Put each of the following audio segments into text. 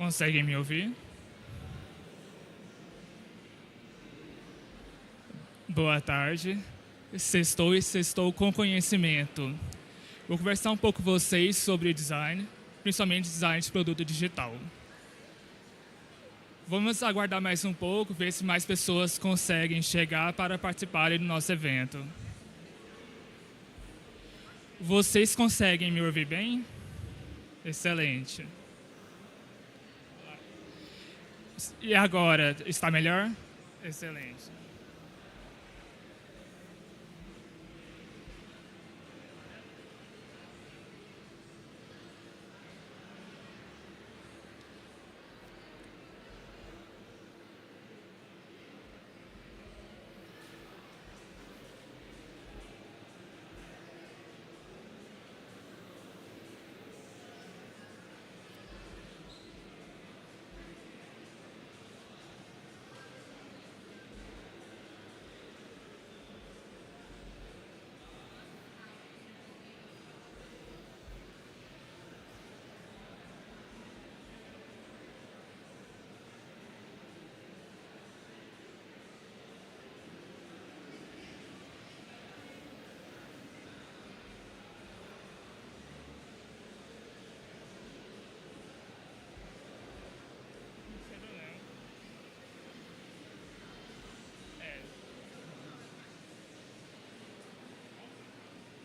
Conseguem me ouvir? Boa tarde. Sextou e sextou com conhecimento. Vou conversar um pouco com vocês sobre design, principalmente design de produto digital. Vamos aguardar mais um pouco, ver se mais pessoas conseguem chegar para participarem do nosso evento. Vocês conseguem me ouvir bem? Excelente. E agora, está melhor? Excelente.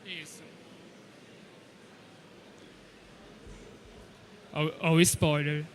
Isso. Olha o spoiler.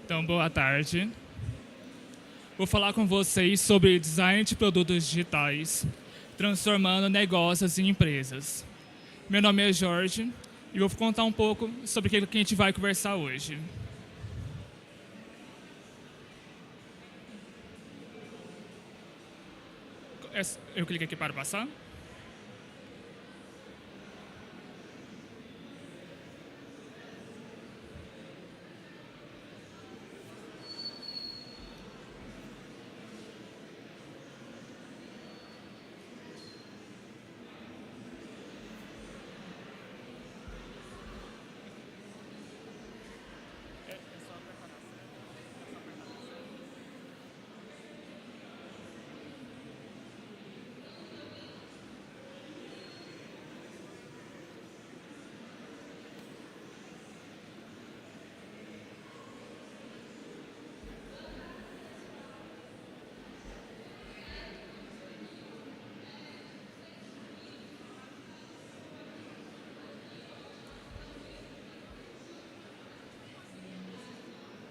Então, boa tarde. Vou falar com vocês sobre design de produtos digitais, transformando negócios em empresas. Meu nome é Jorge e vou contar um pouco sobre o que a gente vai conversar hoje. Eu clico aqui para passar.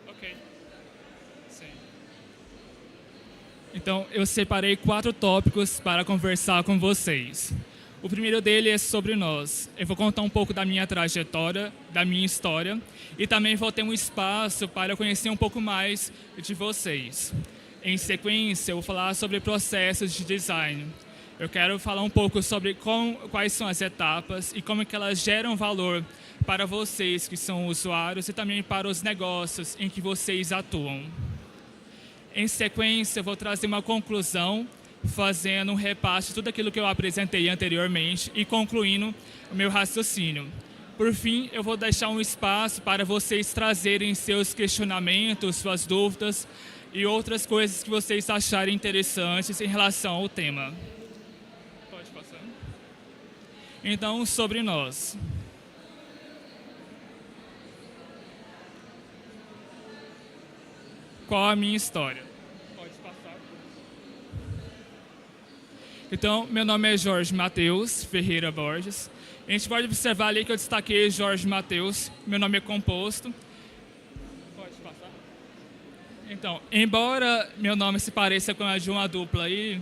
Ok. Sim. Então, eu separei 4 tópicos para conversar com vocês. O primeiro dele é sobre nós. Eu vou contar um pouco da minha trajetória, da minha história, e também vou ter um espaço para conhecer um pouco mais de vocês. Em sequência, eu vou falar sobre processos de design. Eu quero falar um pouco sobre quais são as etapas e como que elas geram valor para vocês que são usuários e também para os negócios em que vocês atuam. Em sequência, eu vou trazer uma conclusão, fazendo um repasse de tudo aquilo que eu apresentei anteriormente e concluindo o meu raciocínio. Por fim, eu vou deixar um espaço para vocês trazerem seus questionamentos, suas dúvidas e outras coisas que vocês acharem interessantes em relação ao tema. Pode passar. Então, sobre nós. Qual a minha história? Pode passar. Então, meu nome é Jorge Matheus Ferreira Borges. A gente pode observar ali que eu destaquei Jorge Matheus. Meu nome é composto. Pode passar. Então, embora meu nome se pareça com a de uma dupla aí,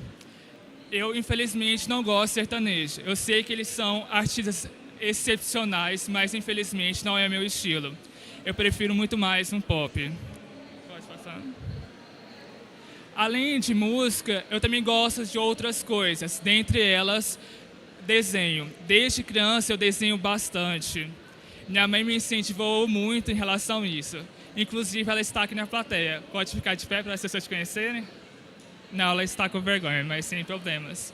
eu, infelizmente, não gosto de sertanejo. Eu sei que eles são artistas excepcionais, mas, infelizmente, não é meu estilo. Eu prefiro muito mais um pop. Pode passar. Além de música, eu também gosto de outras coisas, dentre elas, desenho. Desde criança eu desenho bastante. Minha mãe me incentivou muito em relação a isso. Inclusive, ela está aqui na plateia. Pode ficar de pé para as pessoas te conhecerem? Não, ela está com vergonha, mas sem problemas.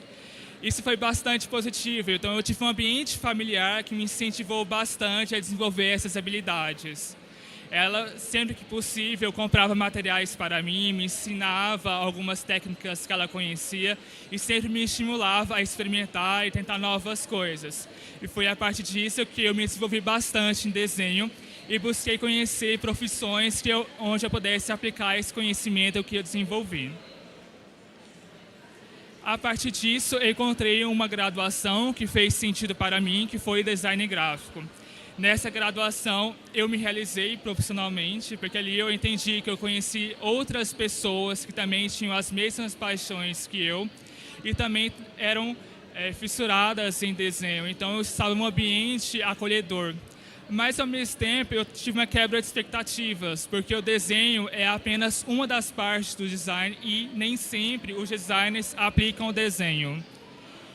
Isso foi bastante positivo, então eu tive um ambiente familiar que me incentivou bastante a desenvolver essas habilidades. Ela, sempre que possível, comprava materiais para mim, me ensinava algumas técnicas que ela conhecia e sempre me estimulava a experimentar e tentar novas coisas. E foi a partir disso que eu me desenvolvi bastante em desenho e busquei conhecer profissões onde eu pudesse aplicar esse conhecimento que eu desenvolvi. A partir disso, eu encontrei uma graduação que fez sentido para mim, que foi design gráfico. Nessa graduação, eu me realizei profissionalmente, porque ali eu entendi que eu conheci outras pessoas que também tinham as mesmas paixões que eu e também eram fissuradas em desenho. Então, eu estava em um ambiente acolhedor. Mas, ao mesmo tempo, eu tive uma quebra de expectativas, porque o desenho é apenas uma das partes do design e nem sempre os designers aplicam o desenho.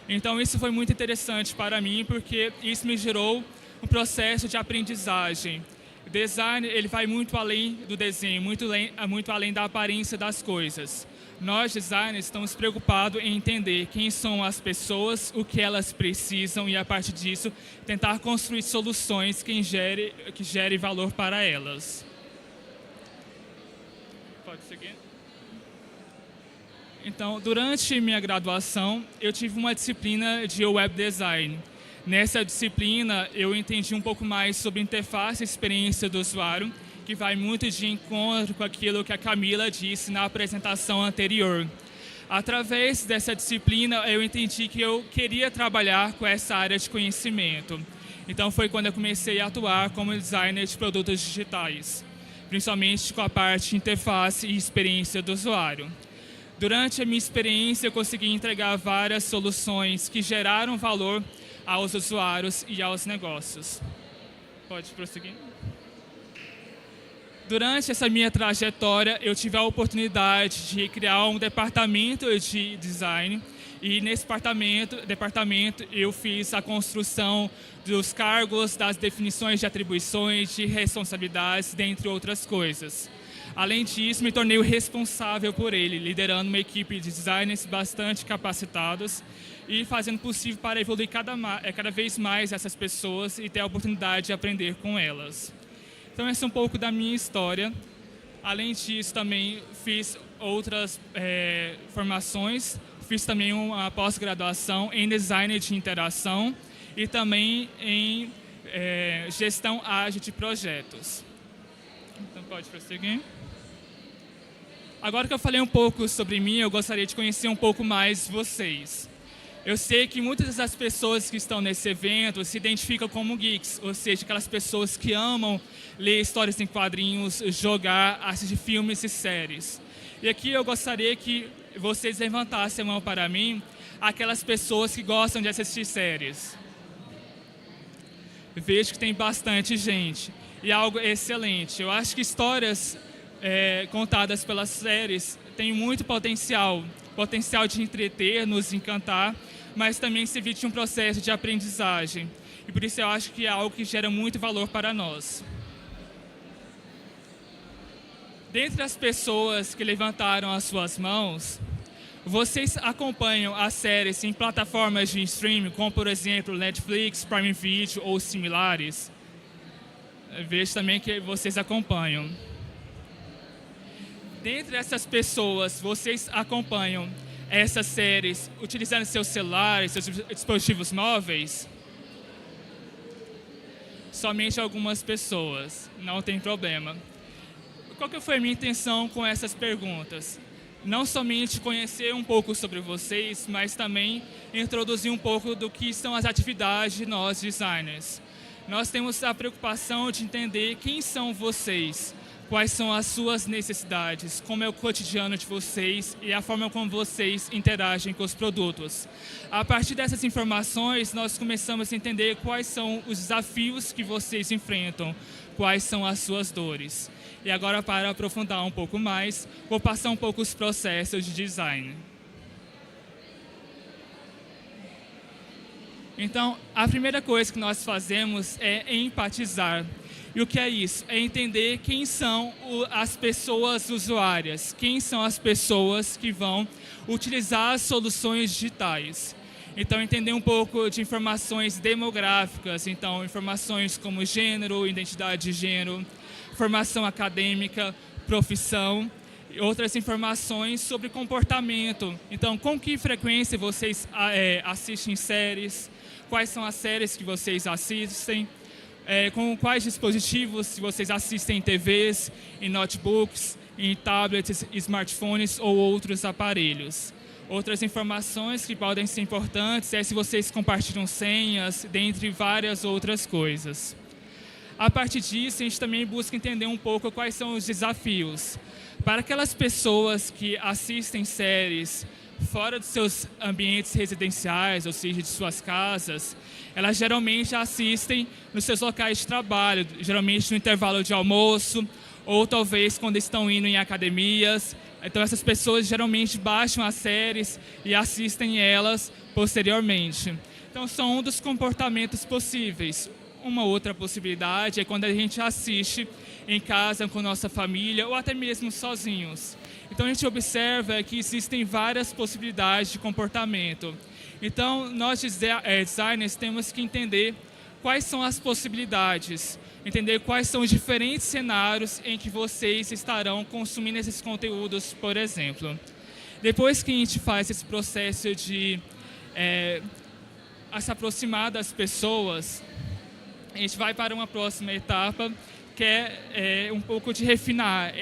Então, isso foi muito interessante para mim, porque isso me gerou um processo de aprendizagem. O design ele vai muito além do desenho, muito além da aparência das coisas. Nós, designers, estamos preocupados em entender quem são as pessoas, o que elas precisam e, a partir disso, tentar construir soluções que gerem valor para elas. Pode seguir? Então, durante minha graduação, eu tive uma disciplina de web design. Nessa disciplina, eu entendi um pouco mais sobre interface e experiência do usuário, que vai muito de encontro com aquilo que a Camila disse na apresentação anterior. Através dessa disciplina, eu entendi que eu queria trabalhar com essa área de conhecimento. Então, foi quando eu comecei a atuar como designer de produtos digitais, principalmente com a parte de interface e experiência do usuário. Durante a minha experiência, eu consegui entregar várias soluções que geraram valor aos usuários e aos negócios. Pode prosseguir? Durante essa minha trajetória, eu tive a oportunidade de criar um departamento de design e nesse departamento eu fiz a construção dos cargos, das definições de atribuições, de responsabilidades, dentre outras coisas. Além disso, me tornei o responsável por ele, liderando uma equipe de designers bastante capacitados e fazendo o possível para evoluir cada vez mais essas pessoas e ter a oportunidade de aprender com elas. Então, essa é um pouco da minha história. Além disso, também fiz outras formações. Fiz também uma pós-graduação em design de interação e também em gestão ágil de projetos. Então, pode prosseguir. Agora que eu falei um pouco sobre mim, eu gostaria de conhecer um pouco mais vocês. Eu sei que muitas das pessoas que estão nesse evento se identificam como geeks, ou seja, aquelas pessoas que amam ler histórias em quadrinhos, jogar, assistir filmes e séries. E aqui eu gostaria que vocês levantassem a mão para mim, aquelas pessoas que gostam de assistir séries. Vejo que tem bastante gente, e algo excelente. Eu acho que histórias contadas pelas séries têm muito potencial de entreter, nos encantar, mas também servir de um processo de aprendizagem. E por isso eu acho que é algo que gera muito valor para nós. Dentre as pessoas que levantaram as suas mãos, vocês acompanham as séries em plataformas de streaming, como por exemplo Netflix, Prime Video ou similares? Eu vejo também que vocês acompanham. Dentre essas pessoas, vocês acompanham essas séries utilizando seus celulares, seus dispositivos móveis? Somente algumas pessoas, não tem problema. Qual que foi a minha intenção com essas perguntas? não somente conhecer um pouco sobre vocês, mas também introduzir um pouco do que são as atividades de nós designers. Nós temos a preocupação de entender quem são vocês, quais são as suas necessidades, como é o cotidiano de vocês e a forma como vocês interagem com os produtos. A partir dessas informações, nós começamos a entender quais são os desafios que vocês enfrentam, quais são as suas dores. E agora, para aprofundar um pouco mais, vou passar um pouco os processos de design. Então, a primeira coisa que nós fazemos é empatizar. E o que é isso? É entender quem são as pessoas usuárias, quem são as pessoas que vão utilizar as soluções digitais. Então, entender um pouco de informações demográficas, então, informações como gênero, identidade de gênero, formação acadêmica, profissão, e outras informações sobre comportamento. Então, com que frequência vocês assistem séries, quais são as séries que vocês assistem, com quais dispositivos vocês assistem em TVs, em notebooks, em tablets, smartphones ou outros aparelhos. Outras informações que podem ser importantes é se vocês compartilham senhas, dentre várias outras coisas. A partir disso, a gente também busca entender um pouco quais são os desafios. Para aquelas pessoas que assistem séries fora dos seus ambientes residenciais, ou seja, de suas casas, elas geralmente assistem nos seus locais de trabalho, geralmente no intervalo de almoço, ou talvez quando estão indo em academias. Então, essas pessoas geralmente baixam as séries e assistem elas posteriormente. Então, são um dos comportamentos possíveis. Uma outra possibilidade é quando a gente assiste em casa com nossa família ou até mesmo sozinhos. Então, a gente observa que existem várias possibilidades de comportamento. Então, nós designers temos que entender quais são as possibilidades, entender quais são os diferentes cenários em que vocês estarão consumindo esses conteúdos, por exemplo. Depois que a gente faz esse processo de se aproximar das pessoas, a gente vai para uma próxima etapa, que é um pouco de refinar,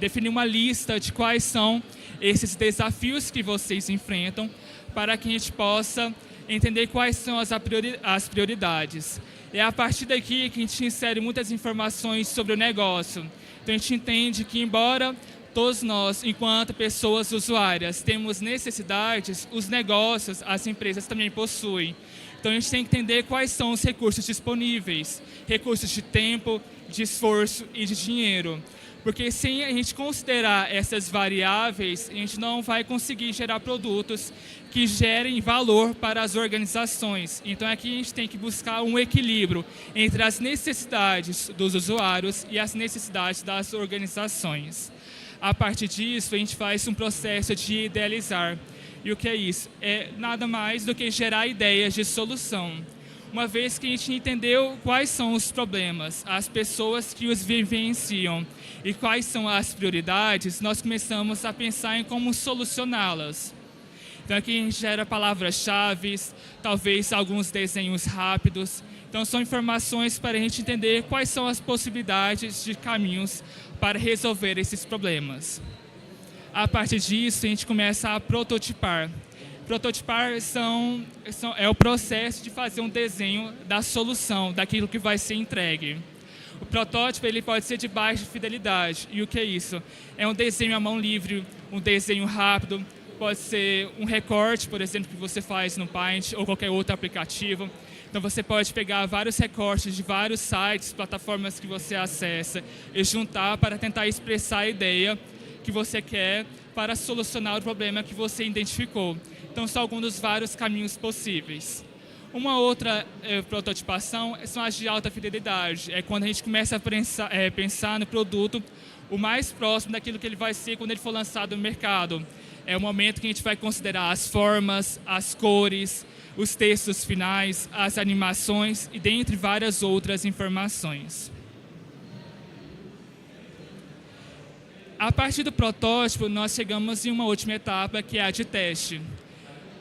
definir uma lista de quais são esses desafios que vocês enfrentam, para que a gente possa entender quais são as prioridades. É a partir daqui que a gente insere muitas informações sobre o negócio. Então, a gente entende que, embora todos nós, enquanto pessoas usuárias, temos necessidades, os negócios, as empresas também possuem. Então, a gente tem que entender quais são os recursos disponíveis, recursos de tempo, de esforço e de dinheiro. Porque sem a gente considerar essas variáveis, a gente não vai conseguir gerar produtos que gerem valor para as organizações. Então, aqui a gente tem que buscar um equilíbrio entre as necessidades dos usuários e as necessidades das organizações. A partir disso, a gente faz um processo de idealizar. E o que é isso? É nada mais do que gerar ideias de solução. Uma vez que a gente entendeu quais são os problemas, as pessoas que os vivenciam e quais são as prioridades, nós começamos a pensar em como solucioná-las. Então, aqui a gente gera palavras-chave, talvez alguns desenhos rápidos. Então, são informações para a gente entender quais são as possibilidades de caminhos para resolver esses problemas. A partir disso, a gente começa a prototipar. Prototipar é o processo de fazer um desenho da solução, daquilo que vai ser entregue. O protótipo ele pode ser de baixa fidelidade. E o que é isso? É um desenho à mão livre, um desenho rápido, pode ser um recorte, por exemplo, que você faz no Paint ou qualquer outro aplicativo. Então, você pode pegar vários recortes de vários sites, plataformas que você acessa e juntar para tentar expressar a ideia que você quer para solucionar o problema que você identificou. Então, são alguns dos vários caminhos possíveis. Uma outra prototipação são as de alta fidelidade. É quando a gente começa a pensar no produto o mais próximo daquilo que ele vai ser quando ele for lançado no mercado. É o momento que a gente vai considerar as formas, as cores, os textos finais, as animações e dentre várias outras informações. A partir do protótipo, nós chegamos em uma última etapa, que é a de teste.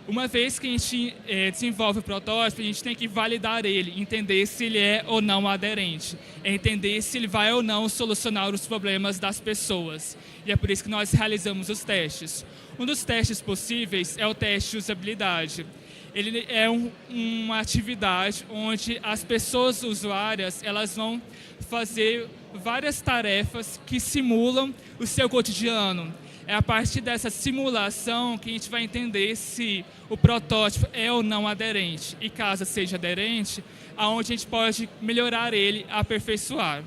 Uma vez que a gente desenvolve o protótipo, a gente tem que validar ele, entender se ele é ou não aderente, entender se ele vai ou não solucionar os problemas das pessoas. E é por isso que nós realizamos os testes. Um dos testes possíveis é o teste de usabilidade. Ele é uma atividade onde as pessoas usuárias elas vão fazer várias tarefas que simulam o seu cotidiano. É a partir dessa simulação que a gente vai entender se o protótipo é ou não aderente. E caso seja aderente, aonde a gente pode melhorar ele, aperfeiçoar.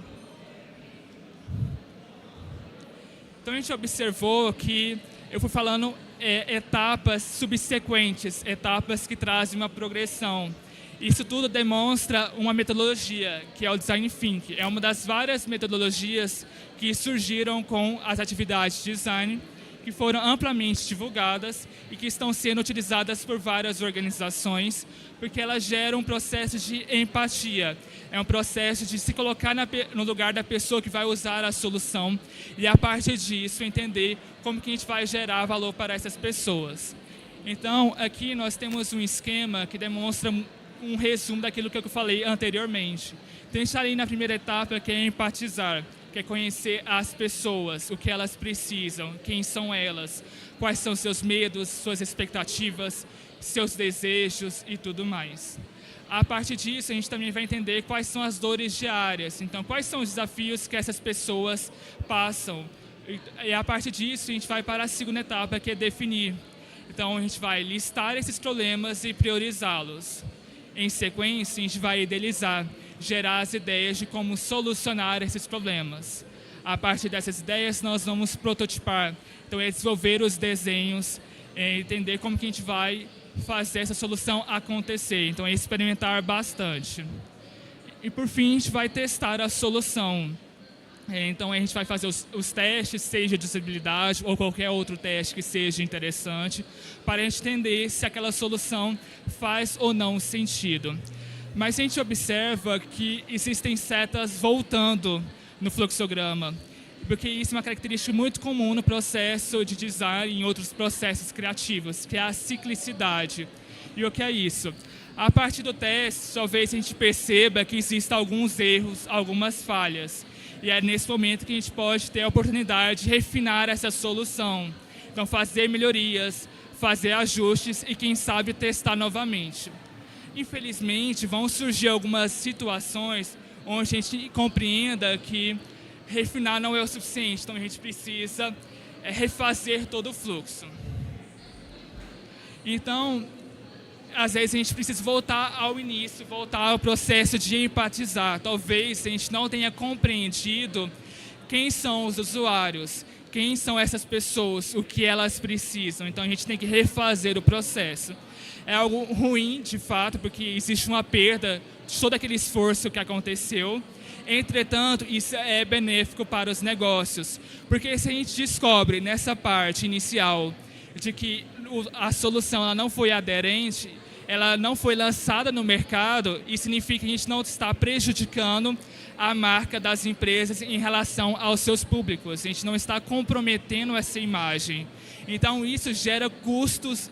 Então a gente observou que eu fui falando etapas subsequentes, etapas que trazem uma progressão. Isso tudo demonstra uma metodologia, que é o Design Thinking. É uma das várias metodologias que surgiram com as atividades de design, que foram amplamente divulgadas e que estão sendo utilizadas por várias organizações, porque elas geram um processo de empatia. É um processo de se colocar no lugar da pessoa que vai usar a solução e, a partir disso, entender como que a gente vai gerar valor para essas pessoas. Então, aqui nós temos um esquema que demonstra um resumo daquilo que eu falei anteriormente. Então, a gente está ali na primeira etapa, que é empatizar, que é conhecer as pessoas, o que elas precisam, quem são elas, quais são seus medos, suas expectativas, seus desejos e tudo mais. A partir disso, a gente também vai entender quais são as dores diárias. Então, quais são os desafios que essas pessoas passam. E a partir disso, a gente vai para a segunda etapa, que é definir. Então, a gente vai listar esses problemas e priorizá-los. Em sequência, a gente vai idealizar, gerar as ideias de como solucionar esses problemas. A partir dessas ideias, nós vamos prototipar. Então, é desenvolver os desenhos, entender como que a gente vai fazer essa solução acontecer. Então, é experimentar bastante. E, por fim, a gente vai testar a solução. Então, a gente vai fazer os testes, seja de usabilidade ou qualquer outro teste que seja interessante, para a gente entender se aquela solução faz ou não sentido. Mas a gente observa que existem setas voltando no fluxograma, porque isso é uma característica muito comum no processo de design e em outros processos criativos, que é a ciclicidade. E o que é isso? A partir do teste, talvez a gente perceba que existem alguns erros, algumas falhas. E é nesse momento que a gente pode ter a oportunidade de refinar essa solução. Então, fazer melhorias, fazer ajustes e, quem sabe, testar novamente. Infelizmente, vão surgir algumas situações onde a gente compreenda que refinar não é o suficiente. Então, a gente precisa refazer todo o fluxo. Então, às vezes a gente precisa voltar ao início, voltar ao processo de empatizar. Talvez a gente não tenha compreendido quem são os usuários, quem são essas pessoas, o que elas precisam. Então a gente tem que refazer o processo. É algo ruim, de fato, porque existe uma perda de todo aquele esforço que aconteceu. Entretanto, isso é benéfico para os negócios, porque se a gente descobre nessa parte inicial de que a solução ela não foi aderente, ela não foi lançada no mercado, isso significa que a gente não está prejudicando a marca das empresas em relação aos seus públicos. A gente não está comprometendo essa imagem. Então, isso gera custos,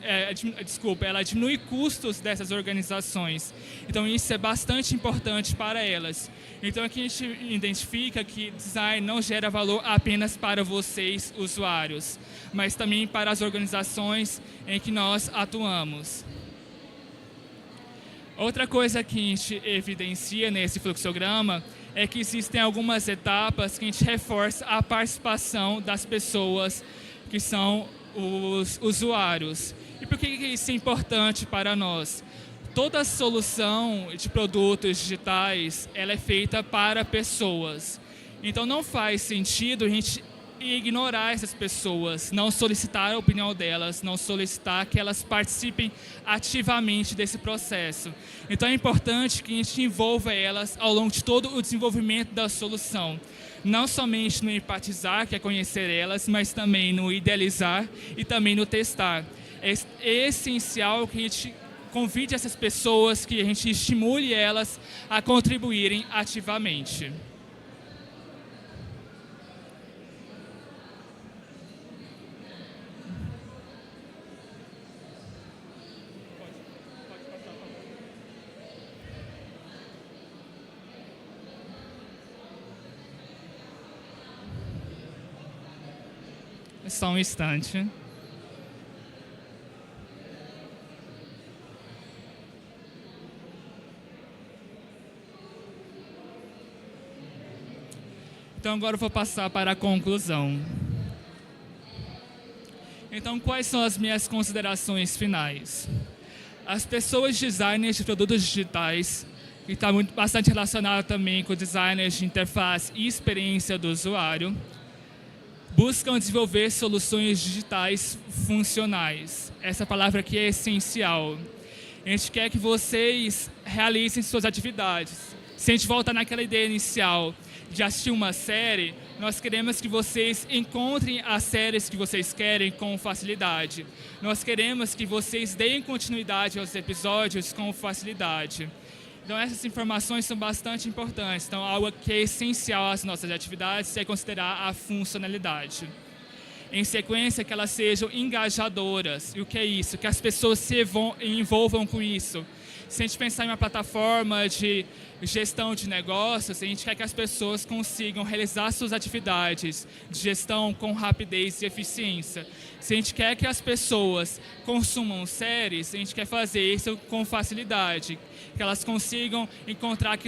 ela diminui custos dessas organizações. Então, isso é bastante importante para elas. Então, aqui a gente identifica que design não gera valor apenas para vocês, usuários, mas também para as organizações em que nós atuamos. Outra coisa que a gente evidencia nesse fluxograma é que existem algumas etapas que a gente reforça a participação das pessoas que são os usuários. E por que isso é importante para nós? Toda solução de produtos digitais ela é feita para pessoas. Então não faz sentido a gente ignorar essas pessoas, não solicitar a opinião delas, não solicitar que elas participem ativamente desse processo. Então é importante que a gente envolva elas ao longo de todo o desenvolvimento da solução. Não somente no empatizar, que é conhecer elas, mas também no idealizar e também no testar. É essencial que a gente convide essas pessoas, que a gente estimule elas a contribuírem ativamente. Só um instante. Então, agora eu vou passar para a conclusão. Então, quais são as minhas considerações finais? As pessoas designers de produtos digitais, que está bastante relacionado também com designers de interface e experiência do usuário, buscam desenvolver soluções digitais funcionais. Essa palavra aqui é essencial. A gente quer que vocês realizem suas atividades. Se a gente voltar naquela ideia inicial de assistir uma série, nós queremos que vocês encontrem as séries que vocês querem com facilidade. Nós queremos que vocês deem continuidade aos episódios com facilidade. Então, essas informações são bastante importantes. Então, algo que é essencial às nossas atividades é considerar a funcionalidade. Em sequência, que elas sejam engajadoras. E o que é isso? Que as pessoas se envolvam com isso. Se a gente pensar em uma plataforma de gestão de negócios, a gente quer que as pessoas consigam realizar suas atividades de gestão com rapidez e eficiência. Se a gente quer que as pessoas consumam séries, a gente quer fazer isso com facilidade, que elas consigam encontrar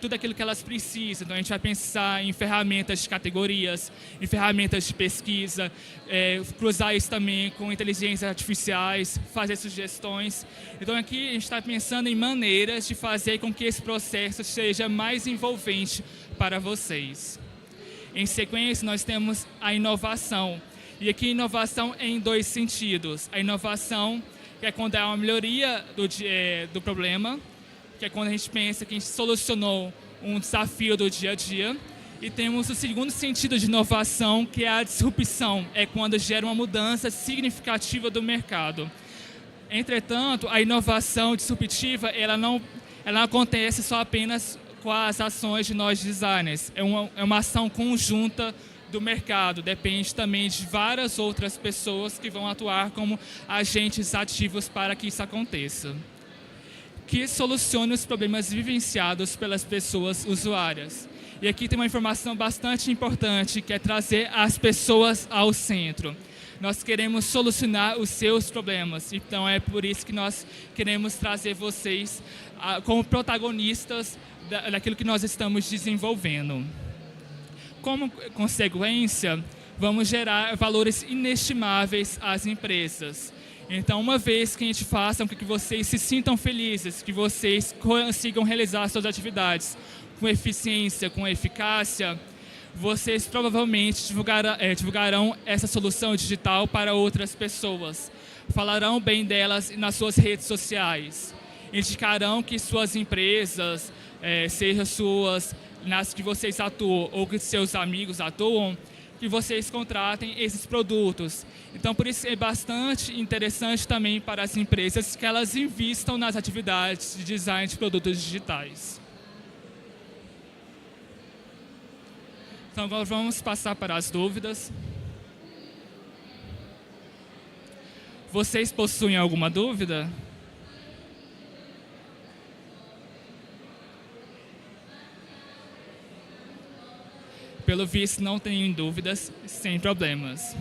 tudo aquilo que elas precisam. Então, a gente vai pensar em ferramentas de categorias, em ferramentas de pesquisa, cruzar isso também com inteligências artificiais, fazer sugestões. Então, aqui a gente está pensando em maneiras de fazer com que esse processo seja mais envolvente para vocês. Em sequência, nós temos a inovação. E aqui, inovação em dois sentidos. A inovação, que é quando há uma melhoria do problema, que é quando a gente pensa que a gente solucionou um desafio do dia a dia. E temos o segundo sentido de inovação, que é a disrupção. É quando gera uma mudança significativa do mercado. Entretanto, a inovação disruptiva, ela não acontece só apenas com as ações de nós designers. É uma ação conjunta do mercado. Depende também de várias outras pessoas que vão atuar como agentes ativos para que isso aconteça. Que solucione os problemas vivenciados pelas pessoas usuárias. E aqui tem uma informação bastante importante, que é trazer as pessoas ao centro. Nós queremos solucionar os seus problemas. Então, é por isso que nós queremos trazer vocês como protagonistas daquilo que nós estamos desenvolvendo. Como consequência, vamos gerar valores inestimáveis às empresas. Então, uma vez que a gente faça com que vocês se sintam felizes, que vocês consigam realizar suas atividades com eficiência, com eficácia, vocês provavelmente divulgarão essa solução digital para outras pessoas. Falarão bem delas nas suas redes sociais. Indicarão que suas empresas, seja nas que vocês atuam ou que seus amigos atuam, que vocês contratem esses produtos. Então, por isso é bastante interessante também para as empresas que elas invistam nas atividades de design de produtos digitais. Então, agora vamos passar para as dúvidas. Vocês possuem alguma dúvida? Pelo visto, não tenho dúvidas, sem problemas.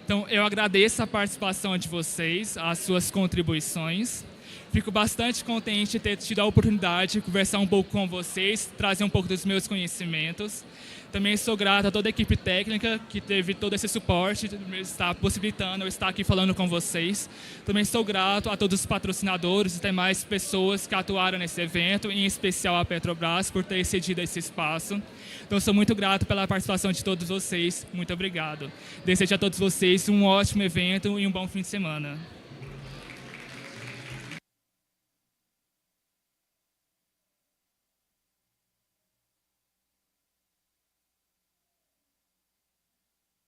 Então, eu agradeço a participação de vocês, as suas contribuições. Fico bastante contente de ter tido a oportunidade de conversar um pouco com vocês, trazer um pouco dos meus conhecimentos. Também sou grato a toda a equipe técnica que teve todo esse suporte, está possibilitando eu estar aqui falando com vocês. Também sou grato a todos os patrocinadores e demais pessoas que atuaram nesse evento, em especial a Petrobras, por ter cedido esse espaço. Então, sou muito grato pela participação de todos vocês. Muito obrigado. Desejo a todos vocês um ótimo evento e um bom fim de semana.